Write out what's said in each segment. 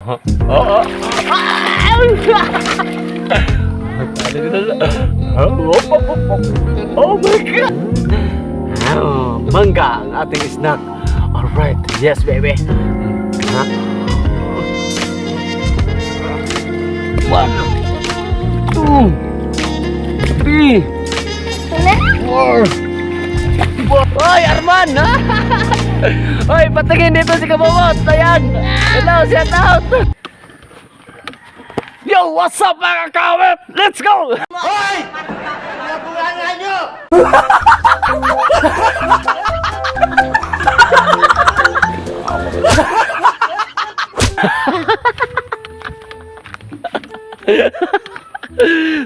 Oh, oh my God! Oh, mangga ang ating snack. Alright, yes baby. Ha? 1, 2, 3, 4. Hoy, Arman! Hoy, patingin dito si Kababot. Ayan. Hello, shout out. Yo, what's up mga kawit? Let's go! Hoy! Nabulangan nyo!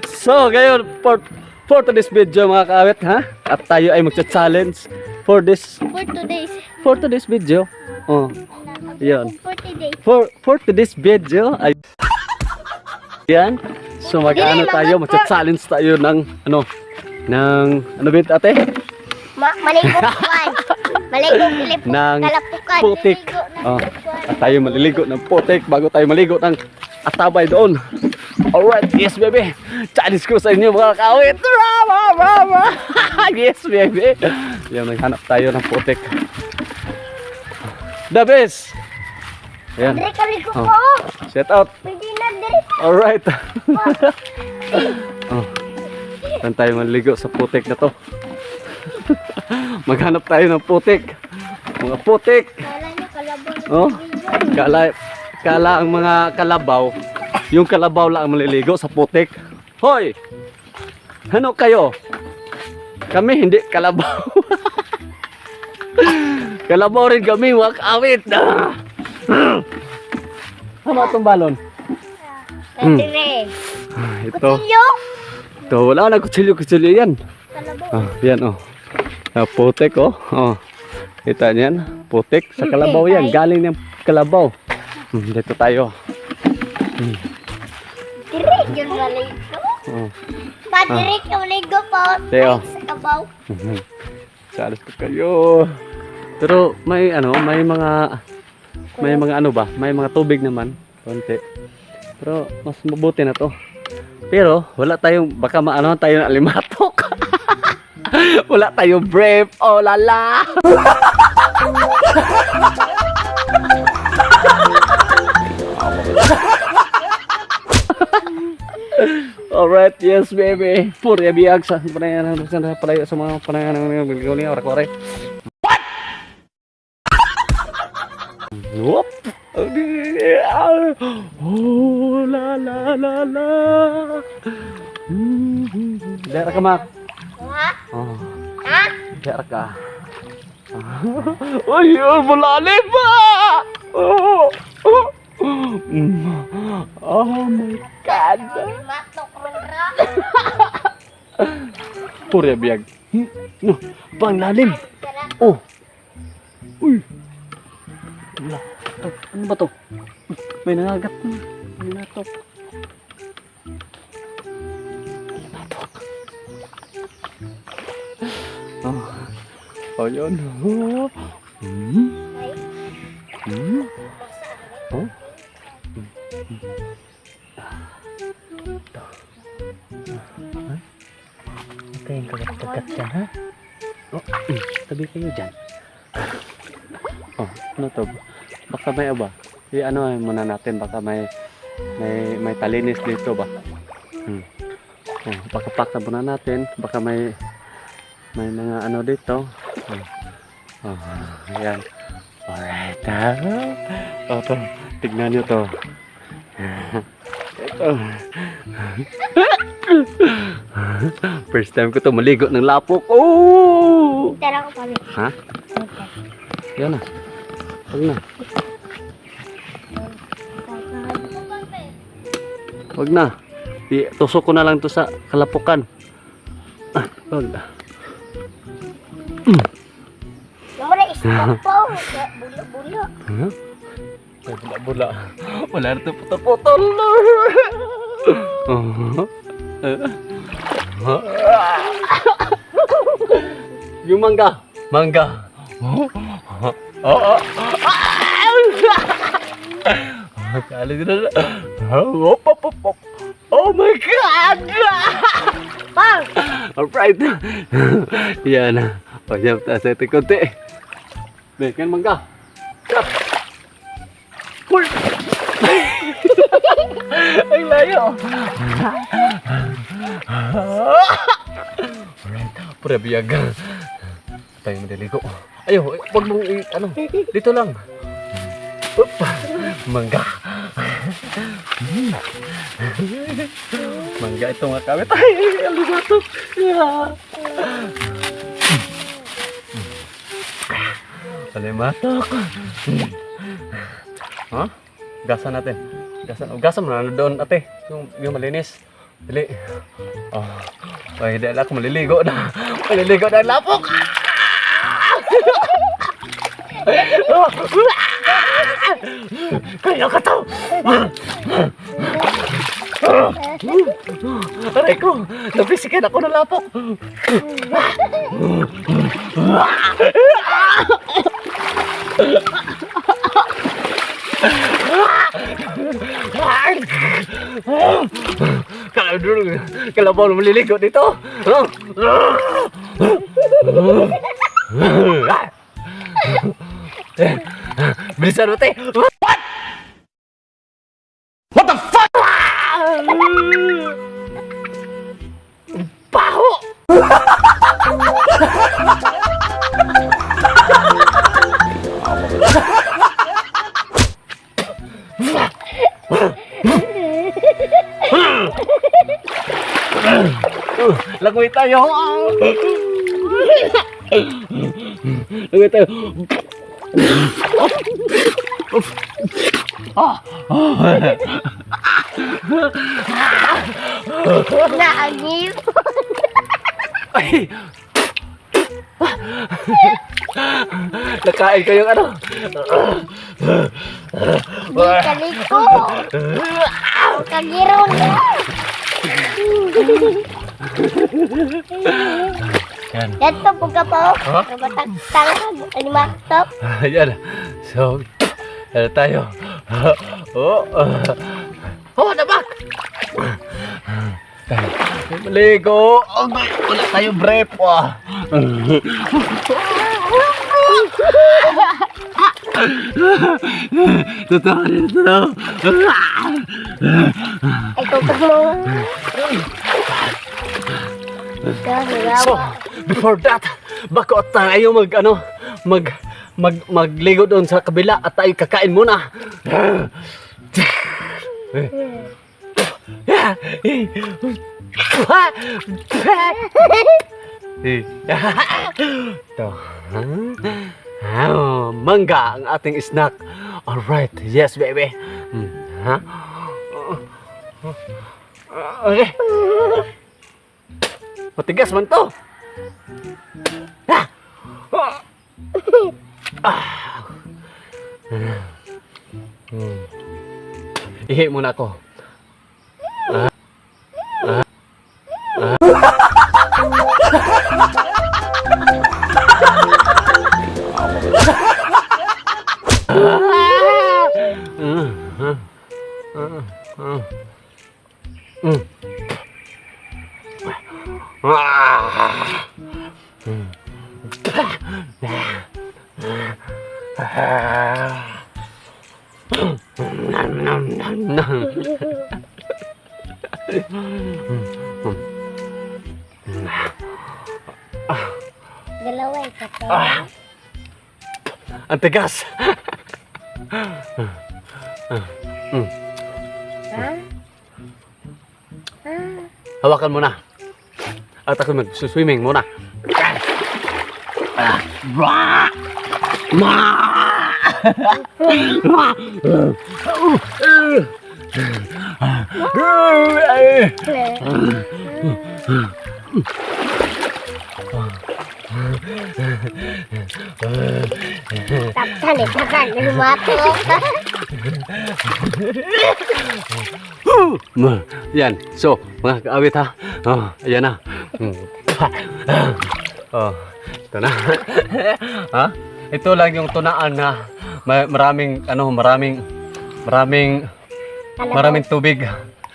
So, ngayon, for today's video mga kawit, ha? At tayo ay magcha-challenge for today's video. Oh, yan. For today's video ay yan. So mag-ano tayo, magcha-challenge tayo ng ano bint ate? Maligo kilip Ng kalapukan. putik. Oh, at tayo maliligo ng putik bago tayo maligo ng atabay doon. Alright, yes baby. Challenge ko sa inyo mga kawit. Yes baby. Yan, naghanap tayo ng putik. The best. Ayan. Dire kaligo Oh. ko. Shout out. Pwede na dire. Alright. Oh. Saan tayo maligo sa putik na to? Maghanap tayo ng putik. Mga putik. Kala niyo kalabaw. Oh. Kala ang mga kalabaw, yung kalabaw lang ang maliligo sa putik. Hoy! Ano kayo? Kami hindi kalabaw. Kalabaw rin kami, mga kawit. Ano itong balon? Dire. Ito. Kutsilyo. Ito, wala na kutsilyo yan. Kalabaw. Yan putik oh. Kita niyan, putik sa kalabaw yan. Galing ng kalabaw. Dito tayo. Dire yun maligo. Oh. Pa dire ka maligo po. Teo. Sa kabaw. Salas ko kayo. Pero may mga tubig naman, konti. Pero mas mabuti na to. Pero wala tayong baka maano tayo na alimatok. Wala tayong brave. Oh lala. Alright, yes baby. Puri biag sa panayan sa mga panayan ng biligaw niya orak-orak. What? Whoop. Oh la la la la. Dara ka mak. Ha? Oh, Ha? dara ka. Ay, malalim ba? Oh. Oh my God. Matok man ra. Puri biag. No, panglalim. Oh. Uy. Wala. Ano ba to? May nangagat. May natok. Oh, yun. Oh. Oh. Ito yung kagat-kagat dyan, ha? Oh, tabi kayo dyan. Oh, ano to? Baka may ano muna natin, baka may talinis dito ba? Oh, pakapakta muna natin, baka may mga ano dito. Oh, ayan. Alright, ha? Oh, to. Tignan nyo to. Ito. First time ko to maligo ng lapok. Oh! Tara ko pala. Ha? Yan na. Huwag na. Huwag na. Tusok ko na lang to sa kalapukan. Huwag na. Wala isang po. Bula-bula. Ay, bula-bula. Wala na ito putol-putol. Yung mangga. Mangga. Kali ko na. Oh my God! Pang! Alright. Yan. O, yan. Taas natin konti. Beken mangga. Stop. Pull. Ang layo. Alright. Pura biyaga. Tayo madaligo. Ayaw, wag mong ano. Dito lang. Up. Mangga. Mangga ito nga kami. Ay, aligatok. Alimatok. Ha? Gasan natin. Gasan mo na doon, ate. Yung malinis. Dili. Oh. Ay, dahil ako maliligo na. Maliligo na ang lapok. Kaya ka to. Aray ko, nabisikin ako ng lapok. Kalabaw na maliligo dito. Bilisan mo, te. What the fuck? Baho! Lagoy tayo. Lagoy tayo. Naagip. Ay! Nakain ko yung ano. Di kaliko. Kagiro na. Yan. Dito po ka po. Ha? Matatangkag. Animatok. Yan. So, ano tayo? Oh. Oh, nabak! Maligo. Oh, wala tayo brief. Totoo rin ito. Ay, tutog mo. So, before that, bako tayo magligo doon sa kabila at tayo kakain muna. Ito. Mangga ang ating snack. Alright, yes baby. Ha? Okay. Matigas man to. Ihi muna ako. Dalaway ka po. Ang tigas. Hawakan mo na. At ako mag-swimming muna. Tapsan eh, takan. Lumatok. Yan. So, mga kaawit ha. Oh, ayan na. Oh, ito na. Ha? Ito lang yung tunaan na maraming maraming tubig.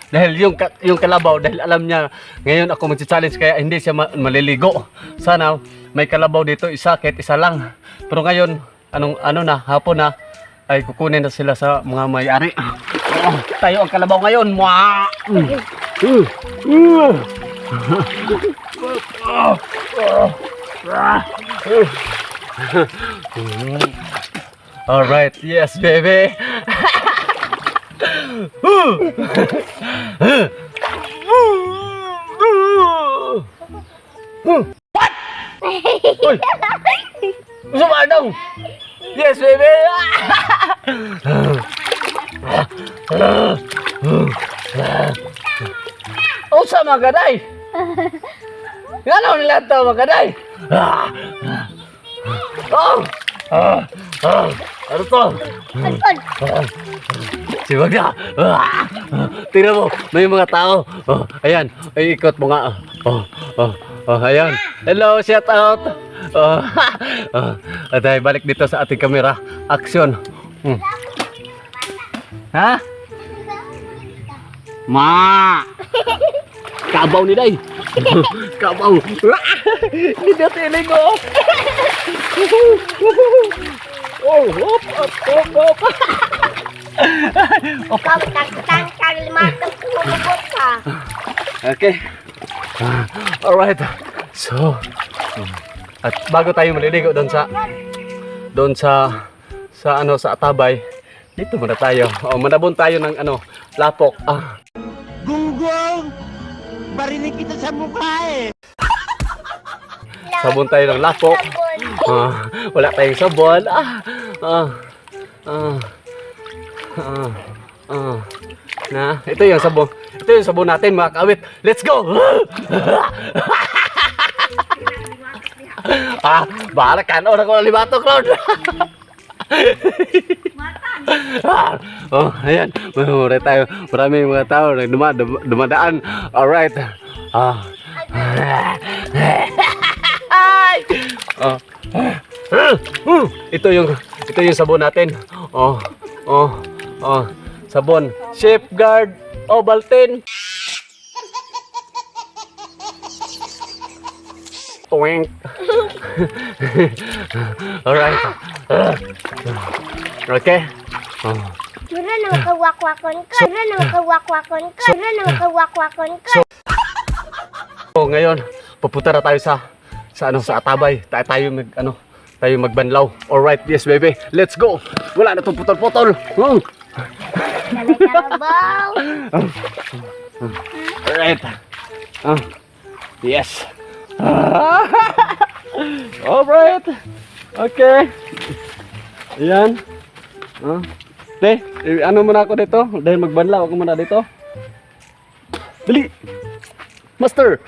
Dahil yung kalabaw, dahil alam niya ngayon ako mag-challenge kaya hindi siya maliligo. Sana may kalabaw dito, isa kahit isa lang. Pero ngayon, ano na, hapon na, ay kukunin na sila sa mga may-ari. Tayo ang kalabaw ngayon. Mwah! Alright, yes baby. What? Uy! Sumadong! Yes baby! Oh, sa magaday! Ano nila ito magaday? Oh! Ano to? Siwag na! Tingnan mo, may mga tao. Ayan, ay ikot mo nga. Ayan. Hello, shout out! At ay balik dito sa ating kamera. Action! Ha? Ma! Kabaw ni Day! Kabaw! Hindi natin iligo! Oh, hop, hop, hop, hop! Ikaw, tang-tang, limatog, kumubot ka. Okay. Alright. So, at bago tayo maliligo doon sa Atabay, dito muna tayo. Manabon tayo ng lapok. Gunggong! Barinig kita sa mukha eh! Sabon tayo ng lapok. Wala tayong sabon. Ito yung sabon. Ito yung sabon natin mga kawit. Let's go! Bahala ka. Ano ko limato, Cloud? Ayan. Maraming tayo. Maraming mga tao na dumadaan. Alright. Ito yung sabon natin. Sabon. Safeguard Ovaltine. Twink. Alright. Okay. Mura na magkawakwakon ka. Mura na magkawakwakon ka. Mura na magkawakwakon ka. So, ngayon, pupunta na tayo sa Atabay. Tayo magbanlaw. Alright, yes baby. Let's go. Wala na itong putol-putol. Dalay kalabaw. Alright. Yes. Alright. Okay. Ayan. Ano muna ako dito? Dahil magbanlaw ako muna dito. Dali. Master.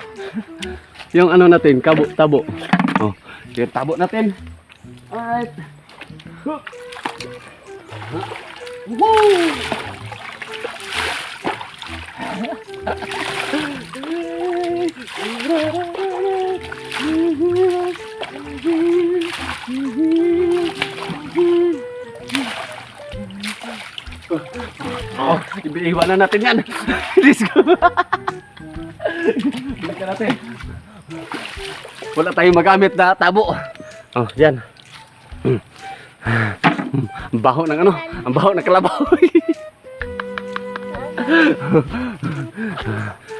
Yung natin, tabo. Yung tabo natin. Alright. Woo! Iiwanan natin yan. Let's go. Balikan natin. Wala tayong magamit na tabo. Yan. Ang baho ng ang baho ng kalabaw.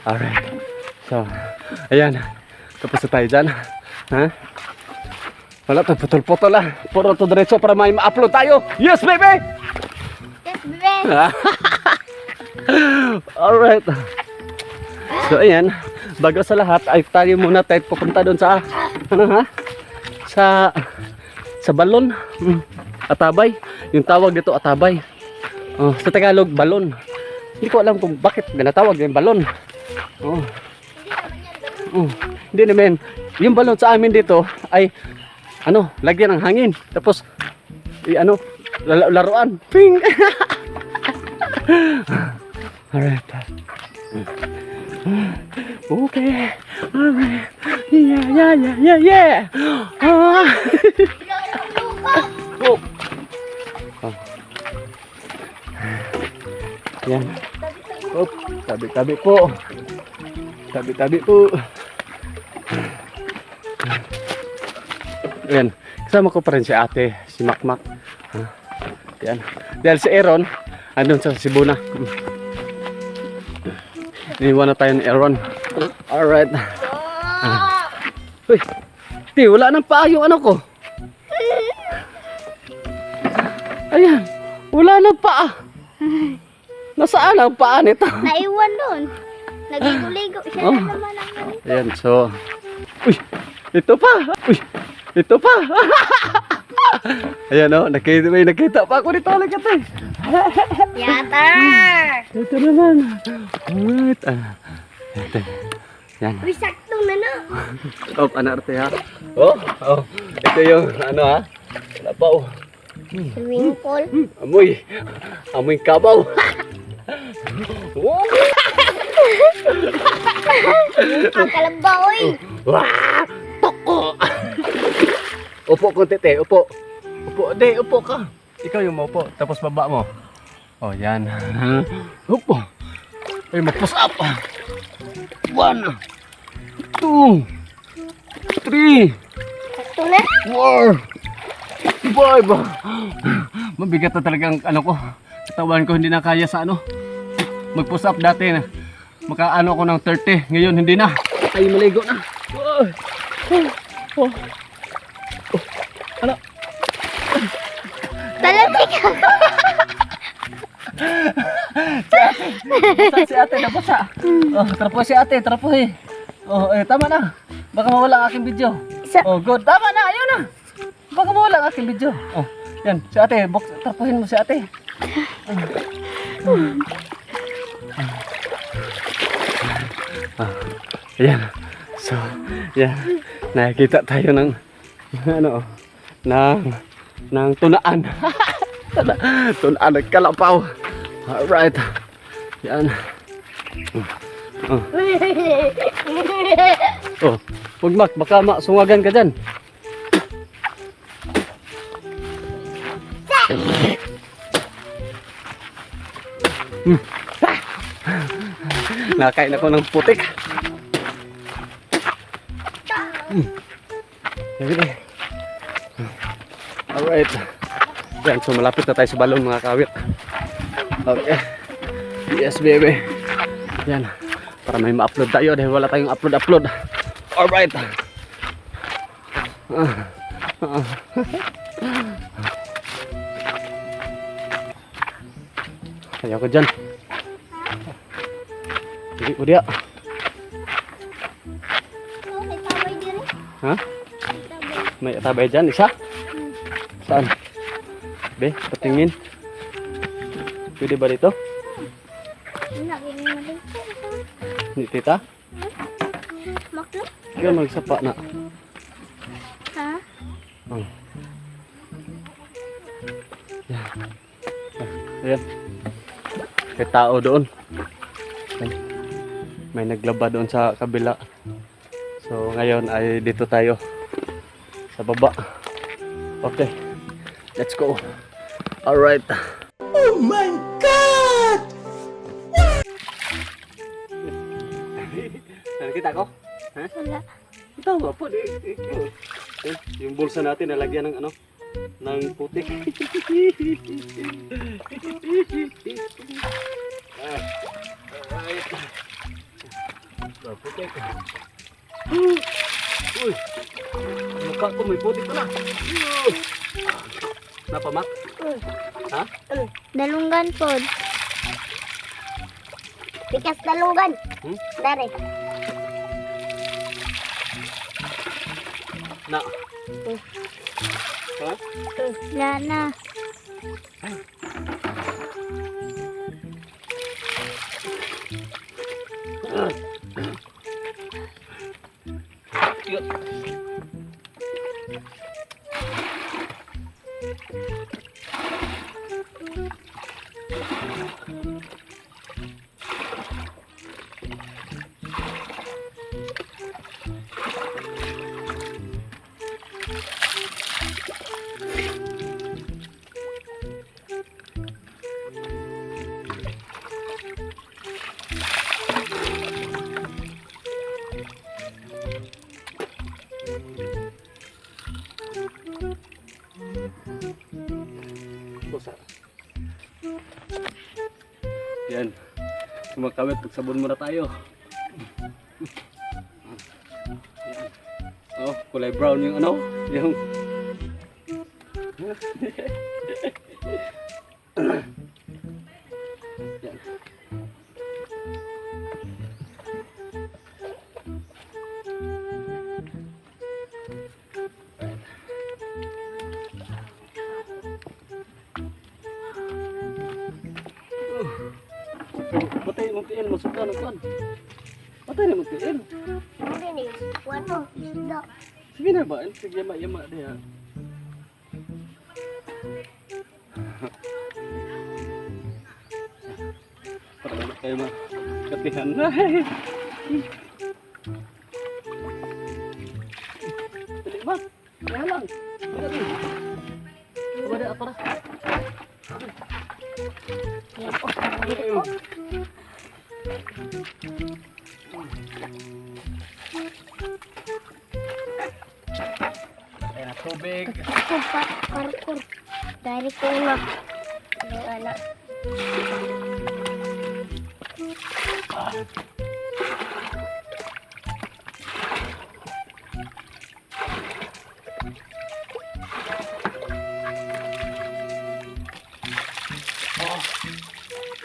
Alright. So, ayan. Tapos na tayo dyan. Wala tayong putol-putol Puro to diretso para may ma-upload tayo. Yes, baby! Yes, baby. Alright. So, ayan. Bago sa lahat, ay tayo muna tayo pupunta doon sa sa balon. Atabay. Yung tawag dito Atabay. Sa Tagalog, balon. Hindi ko alam kung bakit ginatawag yung balon. Hindi naman. Yung balon sa amin dito ay lagyan ng hangin. Tapos laruan. Ping. Alright. Okay. Alright. Yeah. Oh. Yan. Op, tabi-tabi po. Tabi-tabi po. Yan. Kasama ko pa rin si ate, si Makmak. Yan. Dahil si Aaron, andun sa Cebu na. Iniwan na tayo ni Aaron. Alright. Uy, di, wala nang paa yung ano ko. Ayan, wala nang paa. Nasaan ang paa nito? Naiwan doon. Nagigo-ligo siya Oh. na naman ako. Ayan, so... Uy! Ito pa! Uy! Ito pa! Ayan o, may nakita pa ako dito. Lagat eh. Yata! Ito naman. Alright. Ito. Yan. Uy, saktong na na. Oh, anak arte ha. Oh, oh. Ito yung ano ha. Wala pa oh. Swimming pool. Amoy. Amoy kabaw. Wow! Ang kalabaw eh. Wah! Toko! Upo konti te, upo. Upo, de, upo ka. Ikaw yung maupo, tapos baba mo. Oh, yan. Upo. Ay, mag-push up. 1, 2, 3, Sakto na. 4, 5. Mabigat na talaga ang ano ko. Katawan ko hindi na kaya sa ano. Mag-push up dati na. Makaano ako ng 30. Ngayon hindi na. Ay, maligo na. Oh. Ano? Talapik ka. Si ate nabasa. Oh, trapo si ate, trapo eh. Oh, tama na. Baka mawala ang aking video. Oh, good. Tama na, ayun na. Baka mawala ang aking video. Oh, yan. Si ate, trapuhin mo si ate. Ayan. So, yan. Nakikita tayo ng ano, ng tunaan. Tunaan ng kalapaw. Alright. Yan. Oh, huwag Mak, baka sungagan ka dyan. Nakain ako ng putik. Alright. Yan, so malapit na tayo sa balon mga kawit. Okay. Yes baby. Yan. Para may ma-upload tayo dahil wala tayong upload. Alright. Ayaw ko dyan. Hindi ko diya. Oh, may tabay din eh. Ha? May tabay dyan, isa? Saan? Be, patingin. Pwede ba dito? Lagi mo din. Hindi tita? Maklo? Kaya magsapa na. Ha? Oh. Ayan. May tao doon. Ayan. May naglaba doon sa kabila. So ngayon ay dito tayo sa baba. Okay. Let's go. Alright. Oh my God! Nakita ko? Ha? Wala. Ito nga po. Yung bulsa natin nalagyan ng ano? Ng putik. Alright. Putik. Uy. Mukha ko may putik pa na. Napamak? Ha? Dalunggan po. Bikas dalunggan. Dari. Na. Ha? Wala na. Yan. Kumakawit, pagsabon muna tayo. Yan. Oh, kulay brown yung ano, yung yan. Patay mo tiil, masuka na kan. Patay na mo tiil. Hindi ni. Wato. Isda. Sige na ba? Sige yama-yama dia. Para wala kayo makatihan na. Dali ba? Kaya lang. Dali. Wala para. Yan po. Dito po. Ayan, tubig. Kumpa. Parkour. Dari ko na. Yung anak.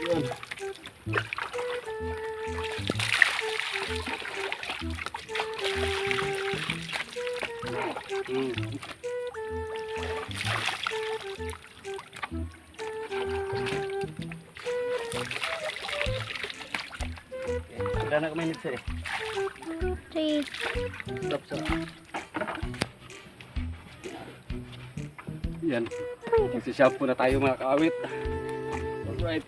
Yan. Udah nak main mixer. 3. Stop. Yan. Magsishampoo na tayo mga kaawit. Alright.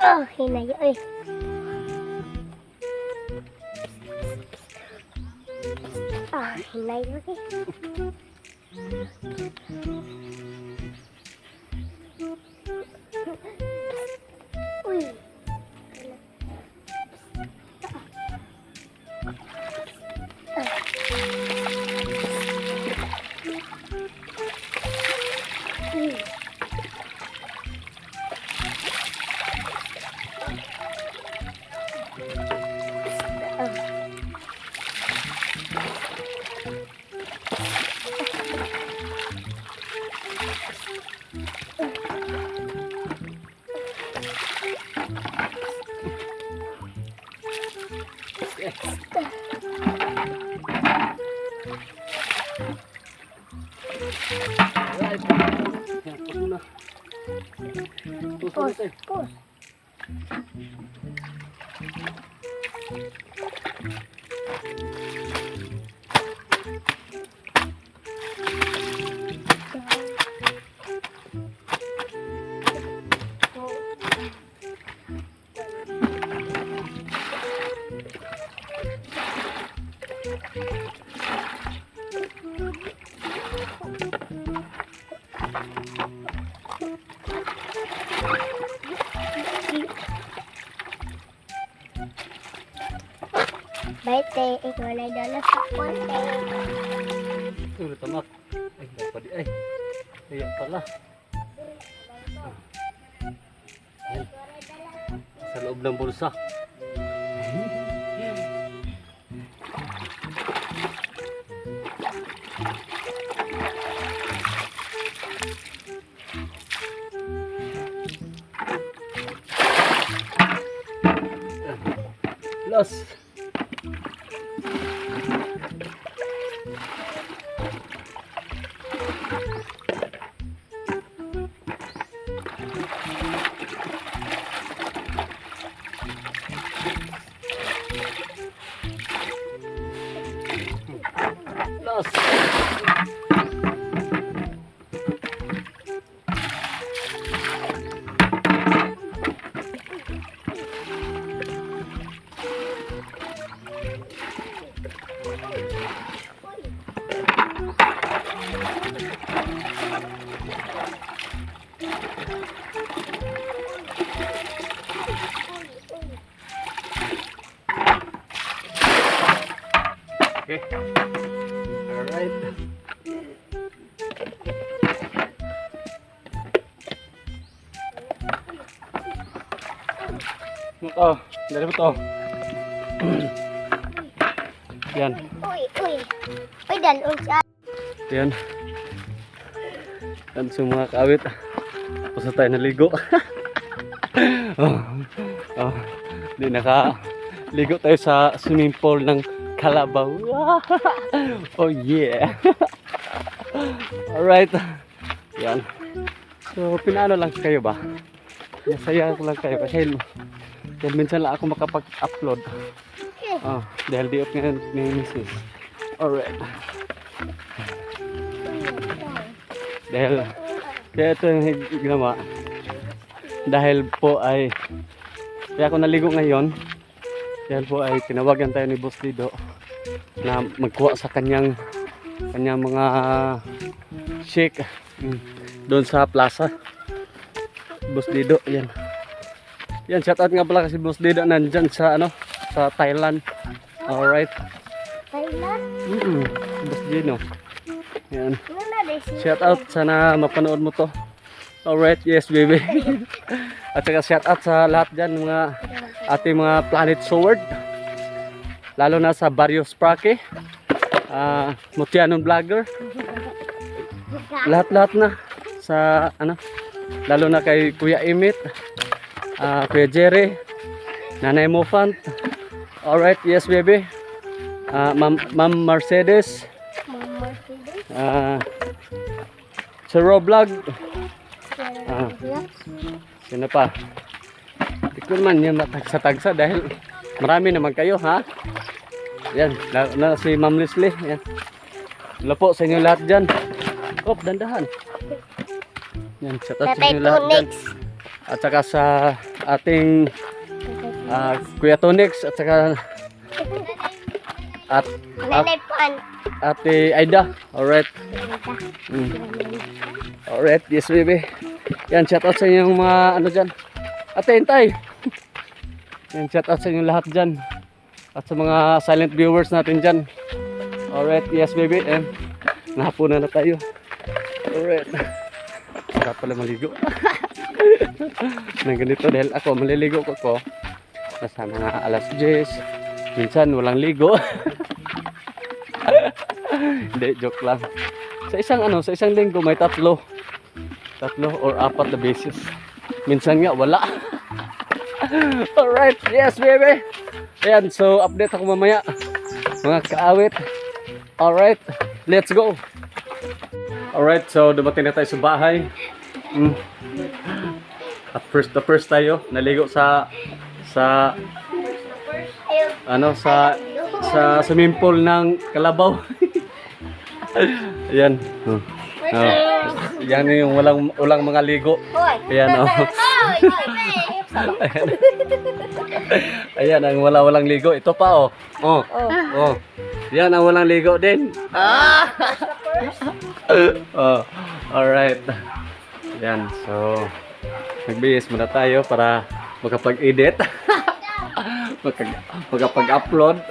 Oh, hinayo eh. Ah, hinayo eh. Uy. Alright. Yan, pus muna. Pus muna tayo. Pus. Baite, ikaw na dala sa konti. Udah tamak. Dapat di. Iya pala. Yan. Sa loob ng bulsa. Los. Los. Okay. Alright. Alright. Ito, dali mo to. Yan. Uy, uy. Uy, dalon siya. Yan. Yan sa mga kawit. Tapos na tayo naligo. Oh, oh, di nakaligo tayo sa swimming pool ng Kalabaw. Oh yeah. Alright. Yan. So, pinaano lang kayo ba? Masaya lang kayo kasi minsan lang ako makapag-upload. Oh, dahil di up ngayon ni Mrs. Alright. Dahil kaya ito yung ginawa. Dahil po ay kaya ako naligo ngayon. Dahil po ay tinawagan tayo ni Boss Dido na magkuha sa kanyang mga shake doon sa plaza. Boss Dido, yan. Yan, shout out nga pala kasi Boss Dido nandyan sa sa Thailand. Alright. Thailand? Boss Dido. Yan. Ano na rin siya? Shout out, sana mapanood mo to. Alright, yes baby. At saka shout out sa lahat dyan mga ating mga Planet Sword. Lalo na sa Barrio Sprake, Mutianon Vlogger. Lahat-lahat na sa lalo na kay Kuya Emit, Kuya Jerry, Nanay Mofant. Alright, yes baby. Ma'am Mercedes, Sero Vlog. Sino pa? Hindi ko naman yan matagsa-tagsa dahil marami naman kayo, ha? Yan, na si Ma'am Leslie. Yan. Wala po sa inyo lahat dyan. Oh, dandahan. Yan, shout out sa inyo lahat dyan. At saka sa ating Kuya Tonix at saka Nanay Pan. Ate Aida. Alright. Alright, yes baby. Yan, shout out sa inyong mga dyan. Ate Intay. Yan, shout out sa inyong lahat dyan. At sa mga silent viewers natin dyan. Alright, yes baby. And nahapunan na tayo. Alright. Sarap pala maligo. Nang ganito dahil ako maliligo ko. Nasa mga alas 10. Minsan walang ligo. Hindi, joke lang. Sa isang linggo may tatlo or 4 na beses. Minsan nga wala. Alright, yes baby. Ayan, so update ako mamaya mga kaawit. Alright, let's go. Alright, so dumating na tayo sa bahay. At first tayo naligo sa swimming pool ng Kalabaw. Ayan. Yan yung walang mga ligo. Ayan oh. Ayan ang walang ligo. Ito pa oh. Oh. Yan ang walang ligo din. Oh. Alright. Yan, so nagbihis muna tayo para makapag-edit. Makapag-upload.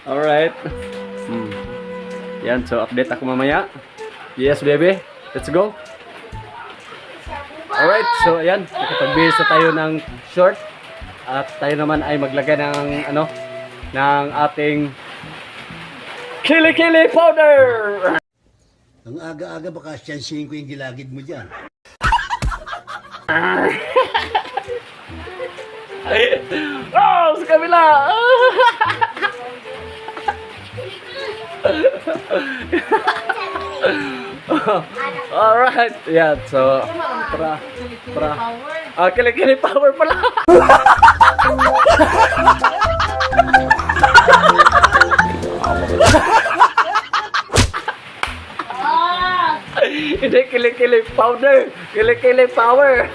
Alright. Yan, so update ako mamaya. Yes baby, let's go. Alright, so ayan, nakapag-bihis na tayo ng short. At tayo naman ay maglagay ng ng ating Kili-Kili powder. Ang aga-aga baka siyansihin ko yung gilagid mo dyan. Oh, sa kabila. Alright, yeah, so Kili-Kili power pala. Hindi Kili-Kili powder, Kili-Kili power.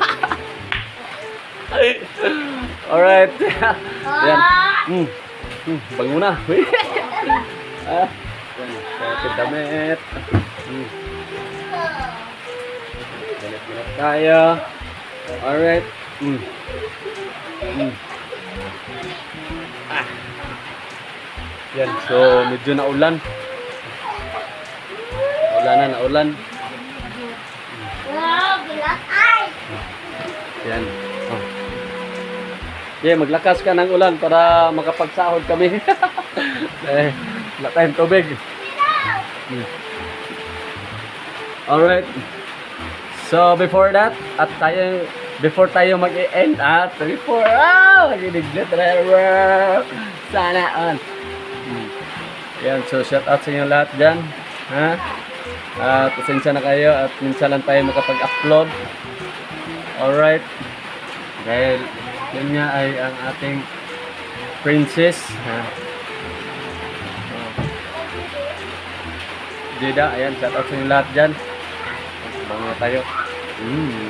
Alright. Yan. Bango na. Yan, sa damit. Ganit tayo. Alright. Yan, so medyo naulan. sana na ulan. Wow, bilat ay. Yan. Oh. Yeah, maglakas ka ng ulan para makapagsahod kami. Eh, wala tayong tubig. Alright. So, before that, before tayo mag-end before, naginiglit driver. Sana on. Yan, so shout out sa inyo lahat dyan. Ha? At pasensya na kayo at minsan lang tayo makapag-upload. Alright. Dahil yun nga ay ang ating princess. Ha? Jeda, ayan, shout out sa inyo lahat dyan. Bango tayo.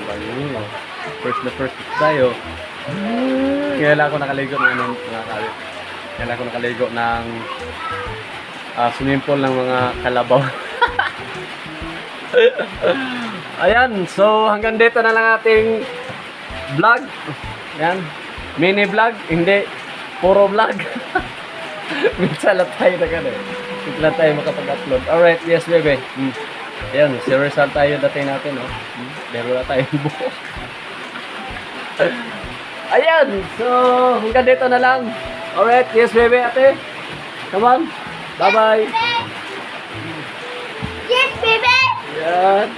Bango. First tayo. Kailangan ko nakaligo ng Kailangan ko nakaligo ng swimming pool ng mga kalabaw. Ayan, so hanggang dito na lang ating vlog. Ayan, mini vlog, hindi puro vlog. Minsan lang tayo na gano'n. Minsan lang tayo makapag-upload. Alright, yes baby. Ayan, si Rizal tayo dating natin. Meron na tayong buhok. Ayan, so hanggang dito na lang. Alright, yes baby ate. Come on. Bye-bye. Yes, baby. Yan.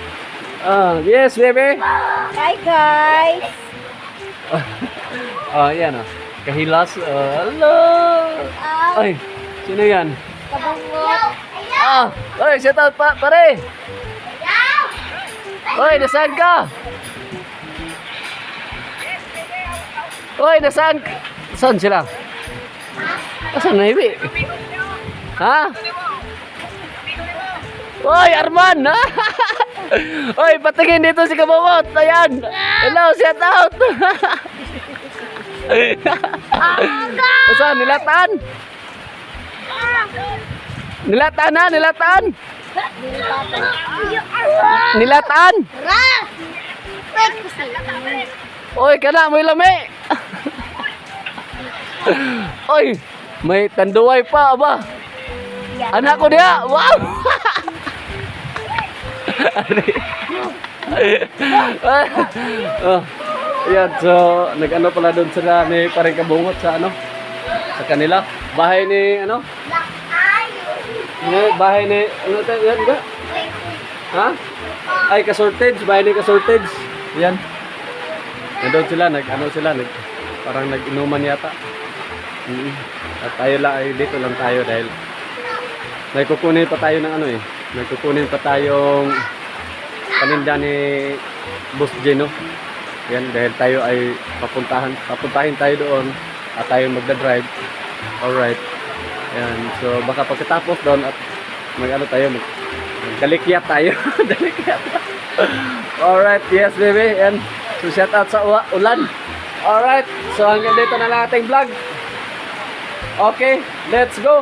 Yes, baby. Hi, guys. Yan Kahilas. Hello. Ay, sino yan? Kabangot. Oy, shout out pare. Oy, nasaan ka? Oy, nasaan? Saan sila? Saan na ibi? Ha? Oy, Arman! Oy, patingin dito si Kabungot. Ayan. Hello, shout out. Saan? Nilatan? Nilatan na, nilatan. Nilatan. Oy, kana mo ilami. Oy, may tanduay pa ba? Anak ko dia. Wow. Yan, so nag-ano pala doon sila ni Paring Kabungot sa sa kanila. Bahay ni bahay ni yan ba? Ha? Ay, Kasortage, bahay ni Kasortage. Yan. Nandun sila, parang nag-inuman yata. At tayo lang, dito lang tayo dahil may kukunin pa tayo ng may kukunin pa tayong paninda ni Boss Gino. Yan, dahil tayo ay papuntahin tayo doon at tayo magdadrive. Alright. Yan, so baka pagkatapos doon at magdalikyat tayo. Dalikyat. Alright, yes baby. Yan, so shout out sa ulan. Alright, so hanggang dito na lang ating vlog. Okay, let's go.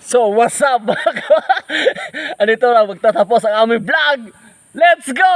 So, what's up? Andito na, magtatapos ang aming vlog. Let's go!